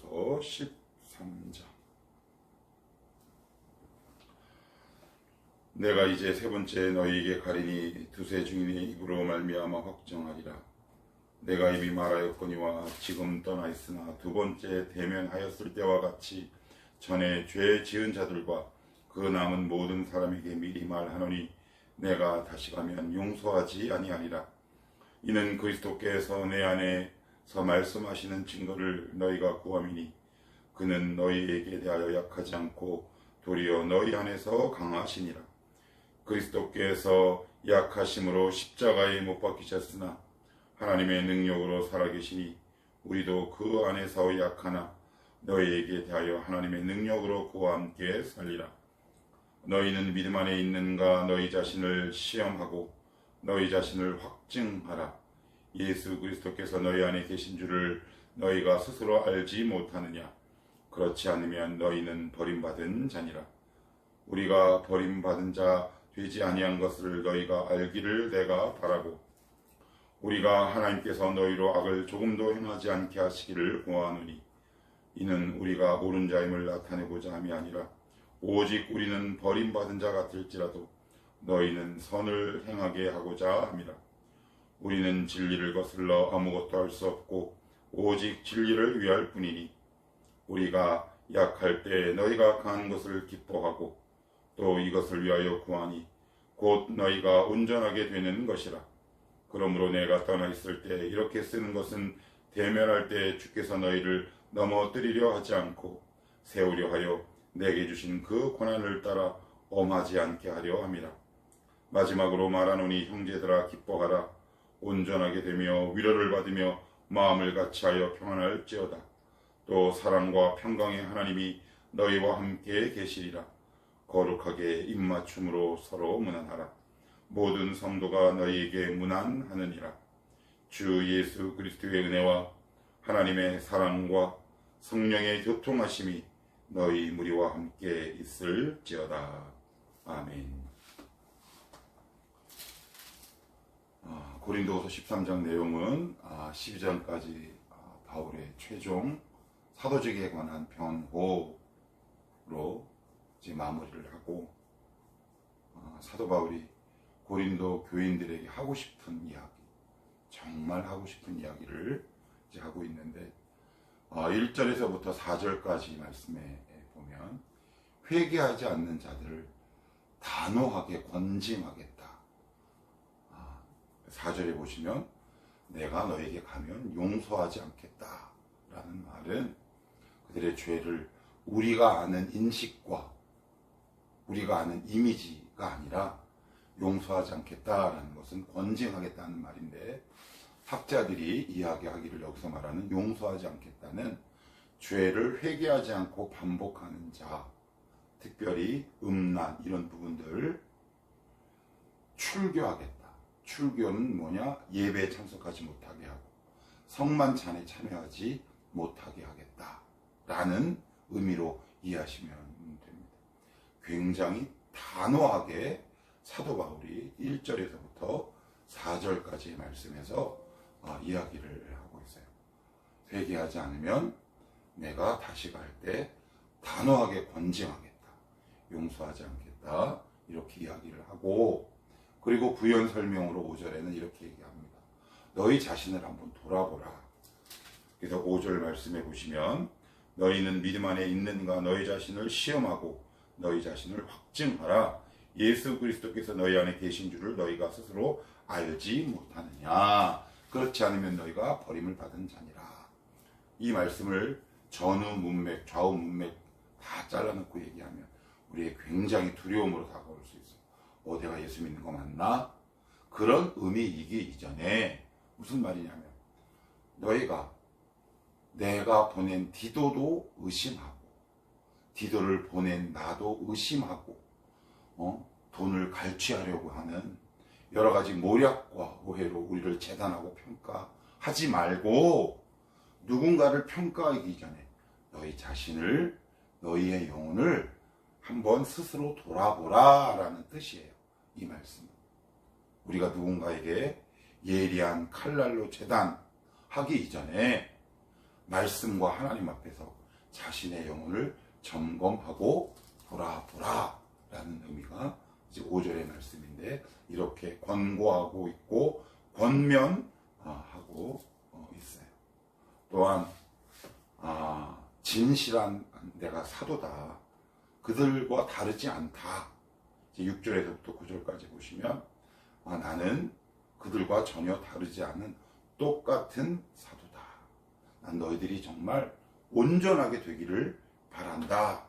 고린도후서 13장. 내가 이제 세 번째 너희에게 가리니 두세 증인의 입으로 말미암아 확정하리라. 내가 이미 말하였거니와 지금 떠나 있으나 두 번째 대면하였을 때와 같이 전에 죄 지은 자들과 그 남은 모든 사람에게 미리 말하노니 내가 다시 가면 용서하지 아니하리라. 이는 그리스도께서 내 안에서 말씀하시는 증거를 너희가 구함이니 그는 너희에게 대하여 약하지 않고 도리어 너희 안에서 강하시니라. 그리스도께서 약하심으로 십자가에 못 박히셨으나 하나님의 능력으로 살아계시니 우리도 그 안에서 약하나 너희에게 대하여 하나님의 능력으로 그와 함께 살리라. 너희는 믿음 안에 있는가 너희 자신을 시험하고 너희 자신을 확증하라. 예수 그리스도께서 너희 안에 계신 줄을 너희가 스스로 알지 못하느냐. 그렇지 않으면 너희는 버림받은 자니라. 우리가 버림받은 자 되지 아니한 것을 너희가 알기를 내가 바라고 우리가 하나님께서 너희로 악을 조금도 행하지 않게 하시기를 구하노니 이는 우리가 옳은 자임을 나타내고자 함이 아니라 오직 우리는 버림받은 자 같을지라도 너희는 선을 행하게 하고자 함이라. 우리는 진리를 거슬러 아무것도 할 수 없고 오직 진리를 위할 뿐이니 우리가 약할 때 너희가 강한 것을 기뻐하고 또 이것을 위하여 구하니 곧 너희가 온전하게 되는 것이라. 그러므로 내가 떠나 있을 때 이렇게 쓰는 것은 대면할 때 주께서 너희를 넘어뜨리려 하지 않고 세우려 하여 내게 주신 그 고난을 따라 엄하지 않게 하려 함이라. 마지막으로 말하노니 형제들아 기뻐하라. 온전하게 되며 위로를 받으며 마음을 같이하여 평안할지어다. 또 사랑과 평강의 하나님이 너희와 함께 계시리라. 거룩하게 입맞춤으로 서로 문안하라. 모든 성도가 너희에게 문안하느니라. 주 예수 그리스도의 은혜와 하나님의 사랑과 성령의 교통하심이 너희 무리와 함께 있을지어다. 아멘. 고린도후서 13장 내용은 12장까지 바울의 최종 사도직에 관한 변호로 이제 마무리를 하고 사도 바울이 고린도 교인들에게 하고 싶은 이야기, 정말 하고 싶은 이야기를 이제 하고 있는데 1절에서부터 4절까지 말씀에 보면 회개하지 않는 자들을 단호하게 권징하겠다. 4절에 보시면 내가 너에게 가면 용서하지 않겠다 라는 말은 그들의 죄를 우리가 아는 인식과 우리가 아는 이미지가 아니라 용서하지 않겠다라는 것은 권징하겠다는 말인데, 학자들이 이야기하기를 여기서 말하는 용서하지 않겠다는 죄를 회개하지 않고 반복하는 자, 특별히 음란 이런 부분들 출교하겠다. 출교는 뭐냐? 예배에 참석하지 못하게 하고 성만찬에 참여하지 못하게 하겠다라는 의미로 이해하시면 됩니다. 굉장히 단호하게 사도 바울이 1절에서부터 4절까지의 말씀에서 이야기를 하고 있어요. 회개하지 않으면 내가 다시 갈 때 단호하게 권징하겠다. 용서하지 않겠다. 이렇게 이야기를 하고, 그리고 부연 설명으로 5절에는 이렇게 얘기합니다. 너희 자신을 한번 돌아보라. 그래서 5절 말씀해 보시면 너희는 믿음 안에 있는가 너희 자신을 시험하고 너희 자신을 확증하라. 예수 그리스도께서 너희 안에 계신 줄을 너희가 스스로 알지 못하느냐. 그렇지 않으면 너희가 버림을 받은 자니라. 이 말씀을 전후 문맥, 좌우 문맥 다 잘라놓고 얘기하면 우리의 굉장히 두려움으로 다가올 수 있어요. 내가 예수 믿는 거 맞나? 그런 의미이기 이전에 무슨 말이냐면 너희가 내가 보낸 디도도 의심하고 디도를 보낸 나도 의심하고 돈을 갈취하려고 하는 여러 가지 모략과 오해로 우리를 재단하고 평가하지 말고 누군가를 평가하기 전에 너희 자신을, 너희의 영혼을 한번 스스로 돌아보라 라는 뜻이에요. 이 말씀은 우리가 누군가에게 예리한 칼날로 재단하기 이전에 말씀과 하나님 앞에서 자신의 영혼을 점검하고 돌아보라 라는 의미가 이제 5절의 말씀인데, 이렇게 권고하고 있고 권면하고 있어요. 또한 진실한 내가 사도다, 그들과 다르지 않다. 이제 6절에서부터 9절까지 보시면 나는 그들과 전혀 다르지 않은 똑같은 사도다. 난 너희들이 정말 온전하게 되기를 바란다.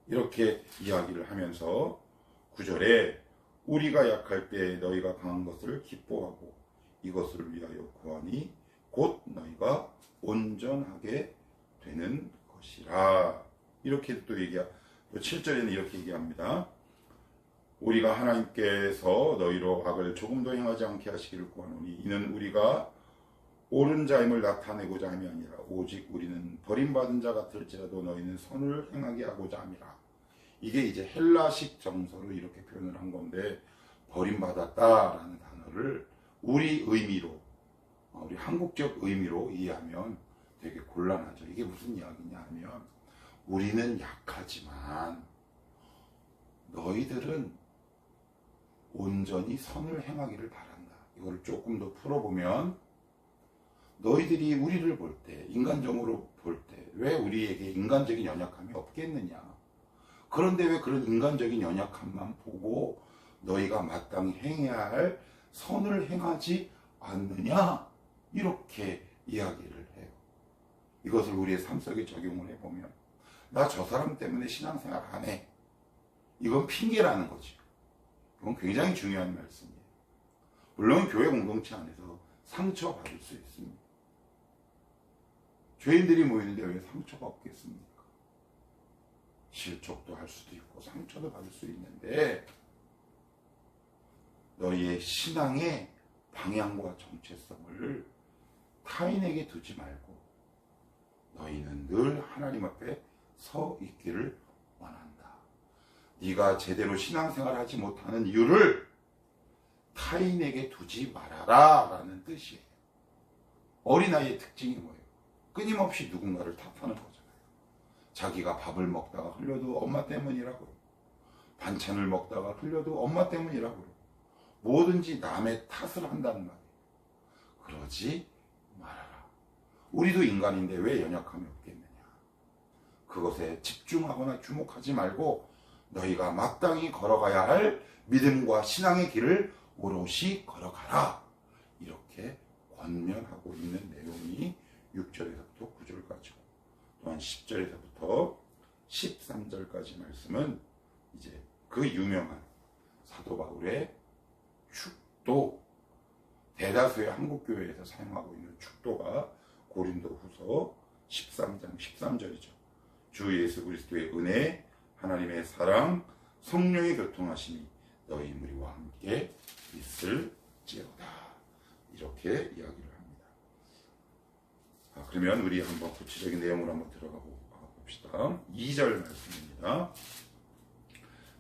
이렇게 이야기를 하면서 9절에 우리가 약할 때 너희가 강한 것을 기뻐하고 이것을 위하여 구하니 곧 너희가 온전하게 되는 것이라. 이렇게 또 7절에는 이렇게 얘기합니다. 우리가 하나님께서 너희로 악을 조금 더 행하지 않게 하시기를 구하노니 이는 우리가 옳은 자임을 나타내고자 함이 아니라 오직 우리는 버림받은 자 같을지라도 너희는 선을 행하게 하고자 함이라. 이게 이제 헬라식 정서로 이렇게 표현을 한 건데, 버림받았다라는 단어를 우리 의미로, 우리 한국적 의미로 이해하면 되게 곤란하죠. 이게 무슨 이야기냐 하면, 우리는 약하지만 너희들은 온전히 선을 행하기를 바란다. 이걸 조금 더 풀어보면, 너희들이 우리를 볼 때, 인간적으로 볼 때 왜 우리에게 인간적인 연약함이 없겠느냐. 그런데 왜 그런 인간적인 연약함만 보고 너희가 마땅히 행해야 할 선을 행하지 않느냐. 이렇게 이야기를 해요. 이것을 우리의 삶 속에 적용을 해보면, 나 저 사람 때문에 신앙생활 안 해. 이건 핑계라는 거지. 이건 굉장히 중요한 말씀이에요. 물론 교회 공동체 안에서 상처받을 수 있습니다. 죄인들이 모이는데 왜 상처가 없겠습니까? 실족도 할 수도 있고 상처도 받을 수 있는데, 너희의 신앙의 방향과 정체성을 타인에게 두지 말고 너희는 늘 하나님 앞에 서 있기를 원한다. 네가 제대로 신앙생활을 하지 못하는 이유를 타인에게 두지 말아라 라는 뜻이에요. 어린아이의 특징이 뭐예요? 끊임없이 누군가를 탓하는 거잖아요. 자기가 밥을 먹다가 흘려도 엄마 때문이라고요. 반찬을 먹다가 흘려도 엄마 때문이라고요. 뭐든지 남의 탓을 한다는 말이에요. 그러지 말아라. 우리도 인간인데 왜 연약함이 없겠느냐. 그것에 집중하거나 주목하지 말고 너희가 마땅히 걸어가야 할 믿음과 신앙의 길을 오롯이 걸어가라. 이렇게 권면하고 있는 내용이 6절에서부터 9절까지고, 또한 10절에서부터 13절까지 말씀은 이제 그 유명한 사도 바울의 축도, 대다수의 한국교회에서 사용하고 있는 축도가 고린도후서 13장 13절이죠. 주 예수 그리스도의 은혜, 하나님의 사랑, 성령의 교통하심이 너희 무리와 함께 있을지어다. 이렇게 이야기를 합니다. 그러면 우리 한번 구체적인 내용으로 한번 들어가 봅시다. 2절 말씀입니다.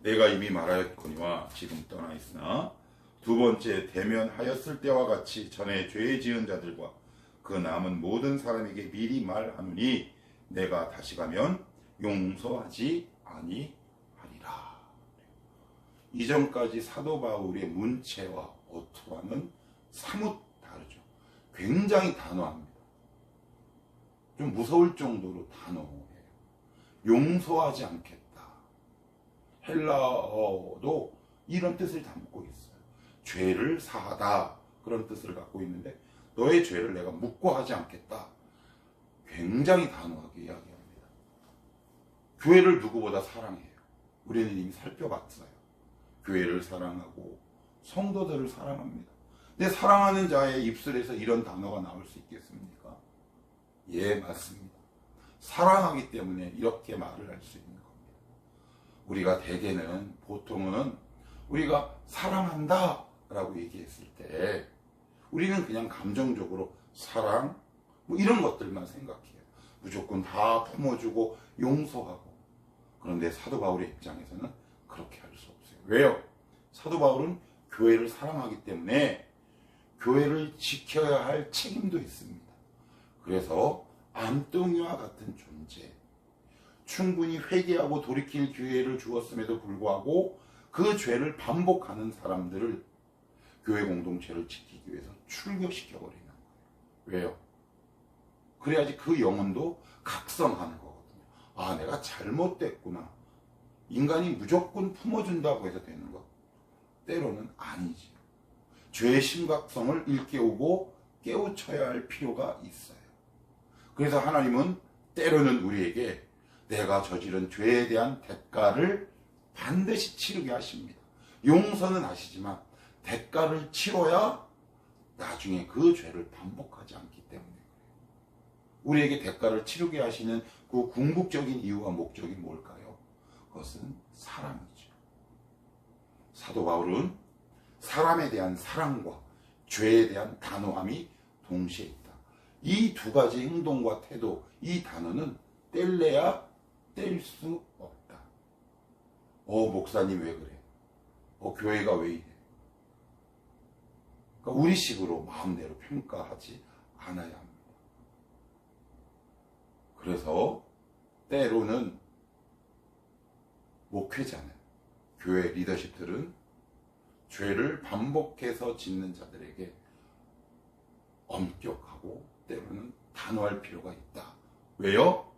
내가 이미 말하였거니와 지금 떠나 있으나 두 번째 대면하였을 때와 같이 전에 죄 지은 자들과 그 남은 모든 사람에게 미리 말하노니 내가 다시 가면 용서하지 아니하리라. 이전까지 사도 바울의 문체와 어투와는 사뭇 다르죠. 굉장히 단호합니다. 좀 무서울 정도로 단호해요. 용서하지 않겠다. 헬라어도 이런 뜻을 담고 있어요. 죄를 사하다, 그런 뜻을 갖고 있는데 너의 죄를 내가 묻고 하지 않겠다. 굉장히 단호하게 이야기합니다. 교회를 누구보다 사랑해요. 우리는 이미 살펴봤어요. 교회를 사랑하고 성도들을 사랑합니다. 근데 사랑하는 자의 입술에서 이런 단어가 나올 수 있겠습니까? 예, 맞습니다. 사랑하기 때문에 이렇게 말을 할 수 있는 겁니다. 우리가 대개는, 보통은 우리가 사랑한다 라고 얘기했을 때 우리는 그냥 감정적으로 사랑, 뭐 이런 것들만 생각해요. 무조건 다 품어주고 용서하고. 그런데 사도 바울의 입장에서는 그렇게 할 수 없어요. 왜요? 사도 바울은 교회를 사랑하기 때문에 교회를 지켜야 할 책임도 있습니다. 그래서 암덩이와 같은 존재, 충분히 회개하고 돌이킬 기회를 주었음에도 불구하고 그 죄를 반복하는 사람들을 교회 공동체를 지키기 위해서 출교시켜버리는 거예요. 왜요? 그래야지 그 영혼도 각성하는 거거든요. 아, 내가 잘못됐구나. 인간이 무조건 품어준다고 해서 되는 것 때로는 아니지. 죄의 심각성을 일깨우고 깨우쳐야 할 필요가 있어요. 그래서 하나님은 때로는 우리에게 내가 저지른 죄에 대한 대가를 반드시 치르게 하십니다. 용서는 하시지만 대가를 치러야 나중에 그 죄를 반복하지 않기 때문에 그래요. 우리에게 대가를 치르게 하시는 그 궁극적인 이유와 목적이 뭘까요? 그것은 사랑이죠. 사도 바울은 사람에 대한 사랑과 죄에 대한 단호함이 동시에 있다. 이 두 가지 행동과 태도, 이 단어는 뗄래야 뗄 수 없다. 목사님 왜 그래? 교회가 왜 이래? 그러니까 우리식으로 마음대로 평가하지 않아야 합니다. 그래서 때로는 목회자는, 교회 리더십들은 죄를 반복해서 짓는 자들에게 엄격하고 때로는 단호할 필요가 있다. 왜요?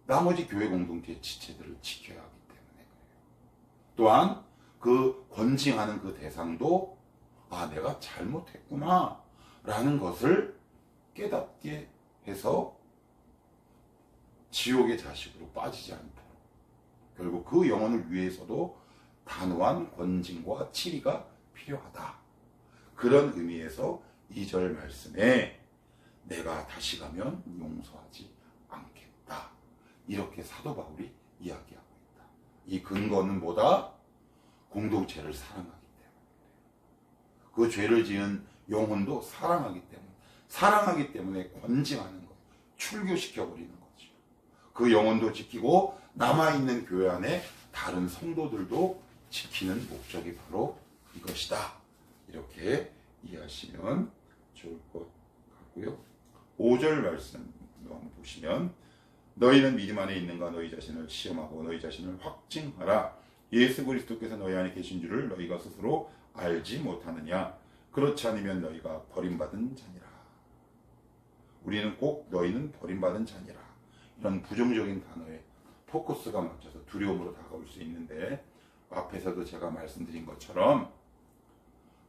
나머지 교회 공동체의 지체들을 지켜야 하기 때문에 그래요. 또한 그 권징하는 그 대상도 내가 잘못했구나 라는 것을 깨닫게 해서 지옥의 자식으로 빠지지 않도록 결국 그 영혼을 위해서도 단호한 권징과 치리가 필요하다. 그런 의미에서 2절 말씀에 내가 다시 가면 용서하지 않겠다. 이렇게 사도 바울이 이야기하고 있다. 이 근거는 뭐다? 공동체를 사랑하기 때문에. 그 죄를 지은 영혼도 사랑하기 때문에 권징하는 것, 출교시켜버리는 거죠. 그 영혼도 지키고 남아있는 교회 안에 다른 성도들도 지키는 목적이 바로 이것이다. 이렇게 이해하시면 좋을 것 같고요. 5절 말씀 한번 보시면 너희는 믿음 안에 있는가 너희 자신을 시험하고 너희 자신을 확증하라. 예수 그리스도께서 너희 안에 계신 줄을 너희가 스스로 알지 못하느냐. 그렇지 않으면 너희가 버림받은 자니라. 우리는 꼭 너희는 버림받은 자니라. 이런 부정적인 단어에 포커스가 맞춰서 두려움으로 다가올 수 있는데 앞에서도 제가 말씀드린 것처럼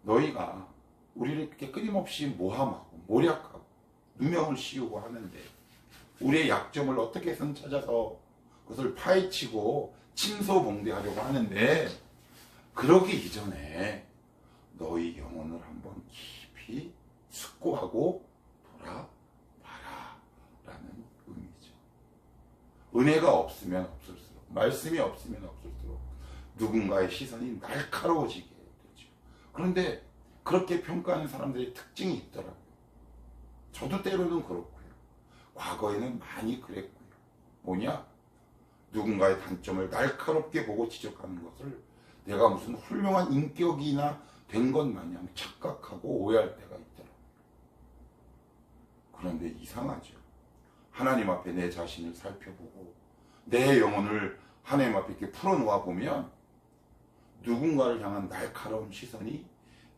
너희가 우리를 이렇게 끊임없이 모함하고 모략하고 누명을 씌우고 하는데 우리의 약점을 어떻게 해서든 찾아서 그것을 파헤치고 침소봉대하려고 하는데 그러기 이전에 너희 영혼을 한번 깊이 숙고하고 돌아봐라 라는 의미죠. 은혜가 없으면 없을수록, 말씀이 없으면 없을수록 누군가의 시선이 날카로워지게 되죠. 그런데 그렇게 평가하는 사람들의 특징이 있더라고요. 저도 때로는 그렇고요. 과거에는 많이 그랬고요. 뭐냐? 누군가의 단점을 날카롭게 보고 지적하는 것을 내가 무슨 훌륭한 인격이나 된 것 마냥 착각하고 오해할 때가 있더라고요. 그런데 이상하죠. 하나님 앞에 내 자신을 살펴보고 내 영혼을 하나님 앞에 이렇게 풀어놓아 보면 누군가를 향한 날카로운 시선이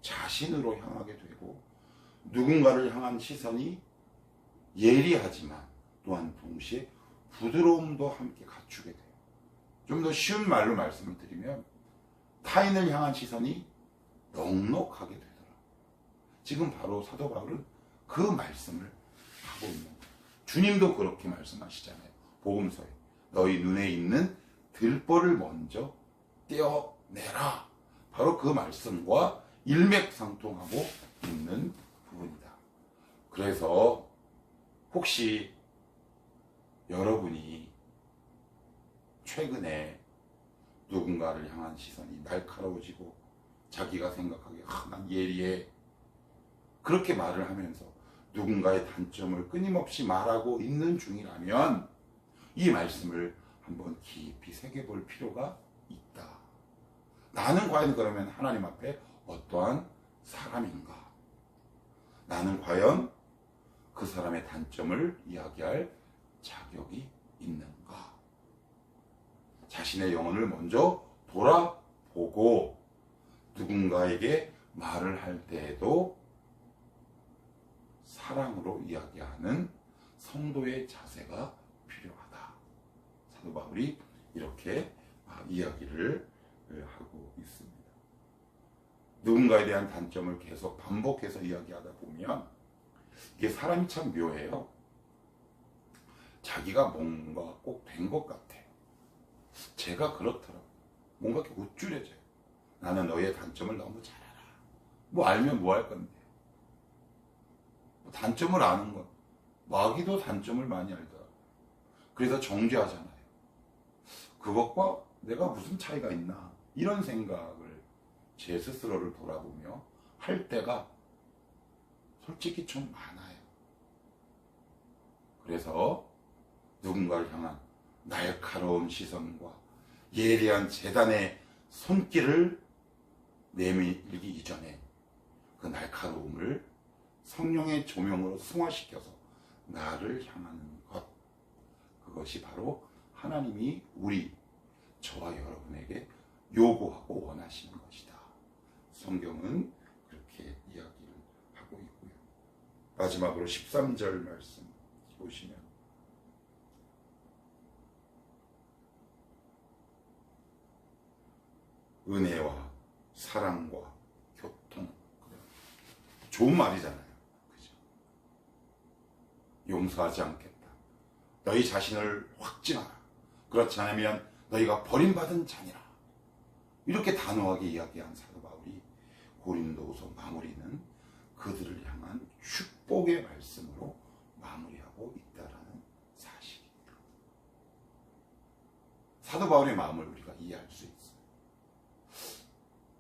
자신으로 향하게 되고 누군가를 향한 시선이 예리하지만 또한 동시에 부드러움도 함께 갖추게 돼요. 좀 더 쉬운 말로 말씀을 드리면 타인을 향한 시선이 넉넉하게 되더라고요. 지금 바로 사도 바울은 그 말씀을 하고 있는 거예요. 주님도 그렇게 말씀하시잖아요. 복음서에 너희 눈에 있는 들보를 먼저 떼어내라. 바로 그 말씀과 일맥상통하고 있는 부분이다. 그래서 혹시 여러분이 최근에 누군가를 향한 시선이 날카로워지고 자기가 생각하기에 난 예리해 그렇게 말을 하면서 누군가의 단점을 끊임없이 말하고 있는 중이라면 이 말씀을 한번 깊이 새겨볼 필요가 있다. 나는 과연 그러면 하나님 앞에 어떠한 사람인가? 나는 과연 그 사람의 단점을 이야기할 자격이 있는가? 자신의 영혼을 먼저 돌아보고 누군가에게 말을 할 때에도 사랑으로 이야기하는 성도의 자세가 필요하다. 사도 바울이 이렇게 이야기를 하고 있습니다. 누군가에 대한 단점을 계속 반복해서 이야기하다 보면 이게 사람이 참 묘해요. 자기가 뭔가 꼭 된 것 같아요. 제가 그렇더라고요. 뭔가 이렇게 우쭐해져요. 나는 너의 단점을 너무 잘 알아. 뭐 알면 뭐 할 건데. 단점을 아는 건 마귀도 단점을 많이 알더라고요. 그래서 정죄하잖아요. 그것과 내가 무슨 차이가 있나 이런 생각을 제 스스로를 돌아보며 할 때가 솔직히 좀 많아요. 그래서 누군가를 향한 날카로운 시선과 예리한 재단의 손길을 내밀기 이전에 그 날카로움을 성령의 조명으로 승화시켜서 나를 향하는 것, 그것이 바로 하나님이 저와 여러분에게 요구하고 원하시는 것이다. 성경은 그렇게 이야기를 하고 있고요. 마지막으로 13절 말씀 보시면 은혜와 사랑과 교통, 좋은 말이잖아요. 그죠? 용서하지 않겠다. 너희 자신을 확증하라. 그렇지 않으면 너희가 버림받은 자니라. 이렇게 단호하게 이야기한 사도 바울이 고린도후서 마무리는 그들을 향한 축복의 말씀으로 마무리하고 있다라는 사실입니다. 사도 바울의 마음을 우리가 이해할 수 있어요.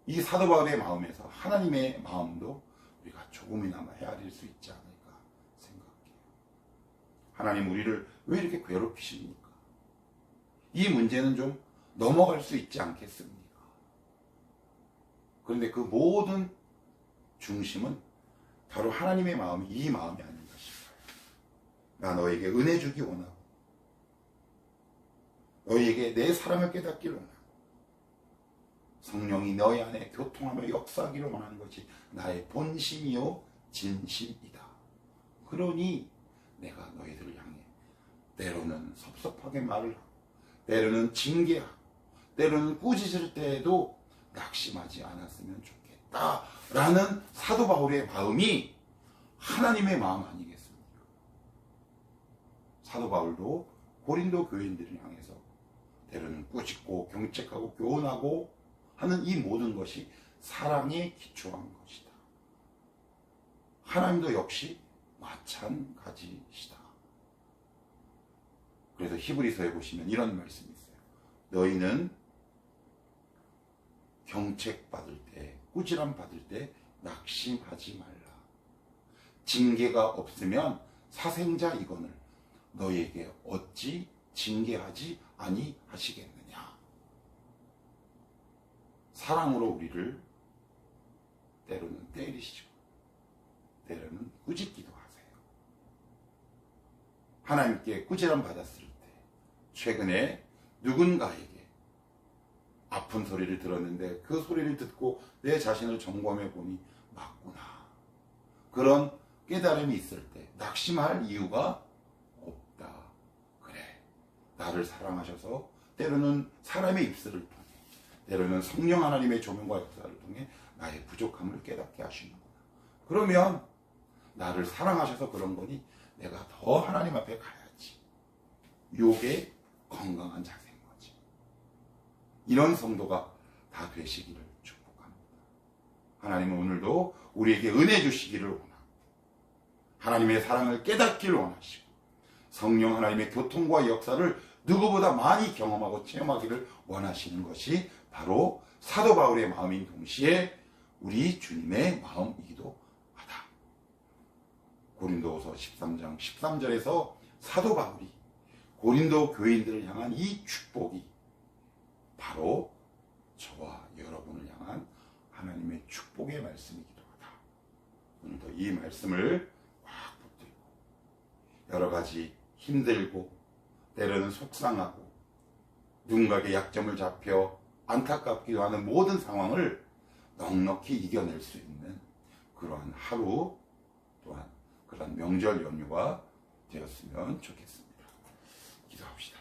이 사도 바울의 마음에서 하나님의 마음도 우리가 조금이나마 헤아릴 수 있지 않을까 생각해요. 하나님 우리를 왜 이렇게 괴롭히십니까? 이 문제는 좀 넘어갈 수 있지 않겠습니까? 그런데 그 모든 중심은 바로 하나님의 마음이 이 마음이 아닌가 싶어요. 나 너에게 은혜 주기 원하고 너에게 내 사랑을 깨닫기를 원하고 성령이 너희 안에 교통하며 역사하기를 원하는 것이 나의 본심이요 진심이다. 그러니 내가 너희들을 향해 때로는 섭섭하게 말을 하고 때로는 징계하고 때로는 꾸짖을 때에도 낙심하지 않았으면 좋겠다라는 사도 바울의 마음이 하나님의 마음 아니겠습니까? 사도 바울도 고린도 교인들을 향해서 때로는 꾸짖고 경책하고 교훈하고 하는 이 모든 것이 사랑에 기초한 것이다. 하나님도 역시 마찬가지시다. 그래서 히브리서에 보시면 이런 말씀이 있어요. 너희는 경책받을 때, 꾸지람 받을 때 낙심하지 말라. 징계가 없으면 사생자 이건을 너희에게 어찌 징계하지 아니하시겠느냐. 사랑으로 우리를 때로는 때리시고 때로는 꾸짖기도 하세요. 하나님께 꾸지람 받았을 때 최근에 누군가에게 아픈 소리를 들었는데 그 소리를 듣고 내 자신을 점검해 보니 맞구나. 그런 깨달음이 있을 때 낙심할 이유가 없다. 그래. 나를 사랑하셔서 때로는 사람의 입술을 통해 때로는 성령 하나님의 조명과 역사를 통해 나의 부족함을 깨닫게 하시는구나. 그러면 나를 사랑하셔서 그런 거니 내가 더 하나님 앞에 가야지. 이게 건강한 자세인 거지. 이런 성도가 다 되시기를 축복합니다. 하나님은 오늘도 우리에게 은혜 주시기를 원하고 하나님의 사랑을 깨닫기를 원하시고 성령 하나님의 교통과 역사를 누구보다 많이 경험하고 체험하기를 원하시는 것이 바로 사도 바울의 마음인 동시에 우리 주님의 마음이기도 하다. 고린도후서 13장 13절에서 사도 바울이 고린도 교인들을 향한 이 축복이 바로 저와 여러분을 향한 하나님의 축복의 말씀이기도 하다. 오늘도 이 말씀을 꽉 붙들고 여러 가지 힘들고 때로는 속상하고 누군가에게 약점을 잡혀 안타깝기도 하는 모든 상황을 넉넉히 이겨낼 수 있는 그러한 하루 또한 그런 명절 연휴가 되었으면 좋겠습니다. 기도합시다.